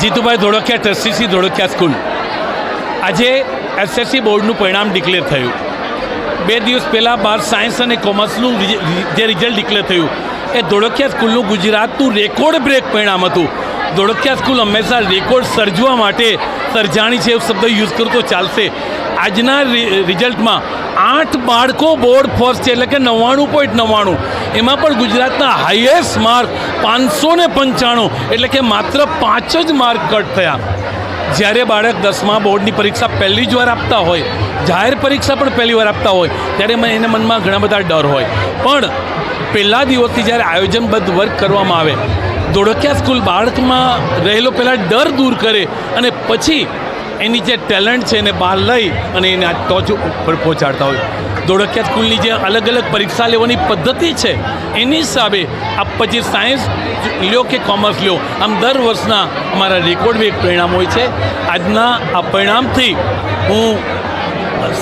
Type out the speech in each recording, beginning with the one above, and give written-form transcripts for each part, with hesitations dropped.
Jitubhai Dholakia, ટ્રસ્ટીસી Dholakia school. આજે SSC બોર્ડનું પરિણામ ડિક્લેર થયું. 2 દિવસ પહેલાં બહાર સાયન્સ અને કોમર્સનું જે રિઝલ્ટ ડિક્લેર થયું એ ધોળકિયા સ્કૂલનું ગુજરાતનું રેકોર્ડ બ્રેક પરિણામ હતું. ધોળકિયા સ્કૂલ હંમેશા રેકોર્ડ સર્જવા માટે સર્જાણી છે, એવો શબ્દ યુઝ કરું તો ચાલશે. આજના રિઝલ્ટમાં 8 બાળકો બોર્ડ ફર્સ્ટ છે, એટલે કે 99.99. એમાં પણ ગુજરાતના હાઈએસ્ટ માર્ક 595, એટલે કે માત્ર 5 જ માર્ક કટ થયા. જ્યારે બાળક 10મા બોર્ડની પરીક્ષા પહેલી જ વાર આપતા હોય, જાહેર પરીક્ષા પણ પહેલી વાર આપતા હોય, ત્યારે એના મનમાં ઘણા બધા ડર હોય. પણ પહેલા દિવસથી જ્યારે આયોજનબદ્ધ વર્ક કરવામાં આવે, ધોળકિયા સ્કૂલ બાળકમાં રહેલો પહેલાં ડર દૂર કરે અને પછી એની જે ટેલેન્ટ છે એને બહાર લઈ અને એને આ ટોચ ઉપર પહોંચાડતા હોય. ધોળકિયા સ્કૂલની જે અલગ અલગ પરીક્ષા લેવાની પદ્ધતિ છે એની હિસાબે આપ પછી સાયન્સ લ્યો કે કોમર્સ લ્યો, આમ દર વર્ષના અમારા રેકોર્ડ બ્રેક પરિણામ હોય છે. આજના આ પરિણામથી હું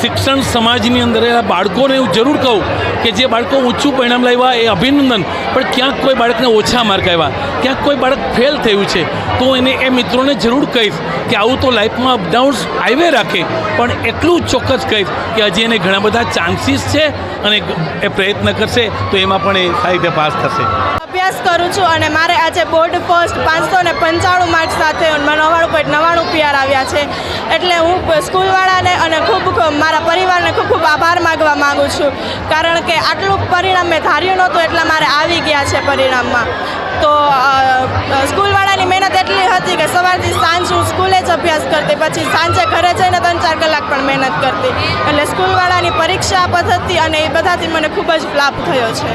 શિક્ષણ સમાજની અંદર રહેલા બાળકોને એવું જરૂર કહું કે જે બાળકો ઊંચું પરિણામ લાવ્યા એ અભિનંદન, પણ ક્યાંક કોઈ બાળકને ઓછા માર્ક આવ્યા, ક્યાંક કોઈ બાળક ફેલ થયું છે, તો એને એ મિત્રોને જરૂર કહીશ કે આવું તો લાઈફમાં અપડાઉન્સ આવે રાખે, પણ એટલું ચોક્કસ કહીશ કે હજી એને ઘણા બધા ચાન્સીસ છે અને એ પ્રયત્ન કરશે તો એમાં પણ એ સારી રીતે પાસ થશે. અભ્યાસ કરું છું અને મારે આજે બોર્ડ ફર્સ્ટ 595 માર્ક સાથે 99.99 PR આવ્યા છે. એટલે હું સ્કૂલવાળાને અને ખૂબ મારા પરિવારને ખૂબ ખૂબ આભાર માગવા માગું છું, કારણ કે આટલું પરિણામ મેં ધાર્યું નહોતું એટલા મારે આવી ગયા છે પરિણામમાં. તો સ્કૂલવાળાની મહેનત એટલી હતી કે સવારથી સાંજ હું સ્કૂલે જ અભ્યાસ કરતી, પછી સાંજે ઘરે જઈને 3-4 કલાક પણ મહેનત કરતી. એટલે સ્કૂલવાળાની પરીક્ષા પદ્ધતિ અને એ બધાથી મને ખૂબ જ લાભ થયો છે.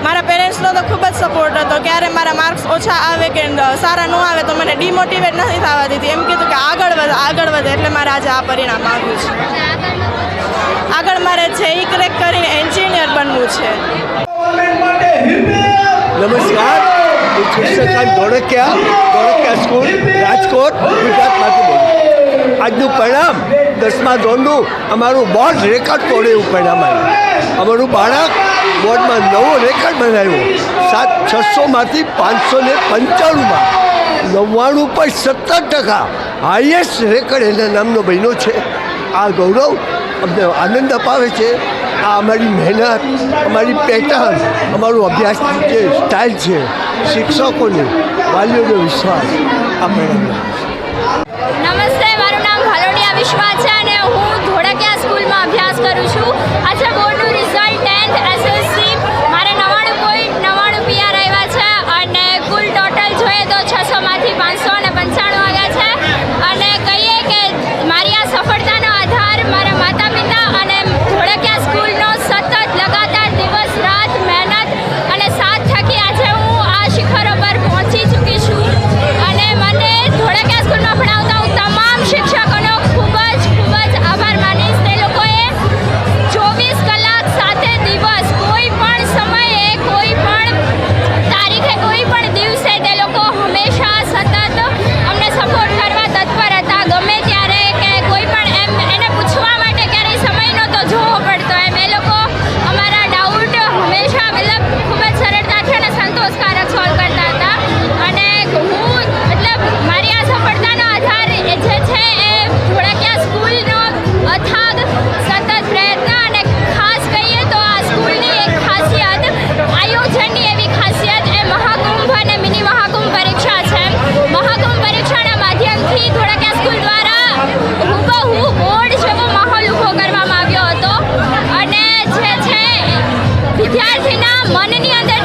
મારા પેરેન્ટ્સનો તો ખૂબ જ સપોર્ટ હતો. ક્યારે મારા માર્ક્સ ઓછા આવે કે સારા ન આવે તો મને ડિમોટિવેટ નથી થવા દીધી. એમ કીધું કે આગળ વધે, એટલે મારે આજે આ પરિણામ આવ્યું છે. આગળ મારે JEE ક્રેક કરીને એન્જિનિયર બનવું છે. નમસ્કાર, હું કૃષ્ણકાંત ધોળકિયા સ્કૂલ રાજકોટ, ગુજરાતમાંથી બોલું. આજનું પરિણામ 10મા ધોરણનું અમારું બોર્ડ રેકોર્ડ તોડે એવું પરિણામ આવ્યું. અમારું બાળક બોર્ડમાં નવો રેકોર્ડ બનાવ્યો. 600માંથી 595માં 99.17% હાઈએસ્ટ રેકોર્ડ એના નામનો બન્યો છે. આ ગૌરવ અમને આનંદ અપાવે છે. આ અમારી મહેનત, અમારી પેટર્ન, અમારું અભ્યાસની જે સ્ટાઇલ છે, શિક્ષકોની વાલીઓનો વિશ્વાસ આ પરિણામ. નમસ્તે, મારું નામ ભાલોડિયા વિશ્વા છે અને હું ધોળકિયા સ્કૂલમાં અભ્યાસ કરું છું. આજે બોર્ડનું રિઝલ્ટ 10th SSC મારે 99.99 PR આવ્યા છે અને કુલ ટોટલ જોઈએ તો 600માંથી 595 આવ્યા છે. અને કહીએ કે મારી આ સફળતાનો આધાર મારા માતા પિતા અને ધોળકિયા સ્કૂલનો સતત લગાતાર દિવસ રાત મહેનત અને સાથ થકી આજે હું આ શિખરો પર પહોંચી ચૂકી છું. અને મને ધોળકિયા સ્કૂલમાં ભણાવતા હું તમામ શિક્ષકોનો ખૂબ જ આભાર માનીશ. તે લોકોએ 24 કલાક સાથે દિવસ, કોઈ પણ સમયે, કોઈ પણ તારીખે, કોઈ પણ દિવસે તે લોકો હંમેશા સતત અમને સપોર્ટ કરવા તત્પર હતા. ગમે ત્યારે કે કોઈ પણ એમ એને પૂછવા માટે ક્યારેય સમય નહોતો જોવો પડતો. એમ એ લોકો અમારા ડાઉટ હંમેશા મતલબ ખૂબ જ સરળતાથી અને સંતોષકારક સોલ્વ કરતા હતા. અને હું મતલબ મારી આ સફળતાનો આધાર જે છે એ ધોળકિયા સ્કૂલનો અથાગ સતત પ્રયત્ન અને ખાસ કહીએ તો આ સ્કૂલની એક ખાસિયત, આયોજનની એવી ખાસિયત એ મહાકુંભ અને મિની મહાકુંભ પરીક્ષા છે. મહાકુંભ પરીક્ષાના માધ્યમથી ધોળકિયા સ્કૂલ દ્વારા હુબહુ બોર્ડ જેવો માહોલ ઊભો કરવામાં આવ્યો હતો અને જે છે વિદ્યાર્થીના મનની અંદર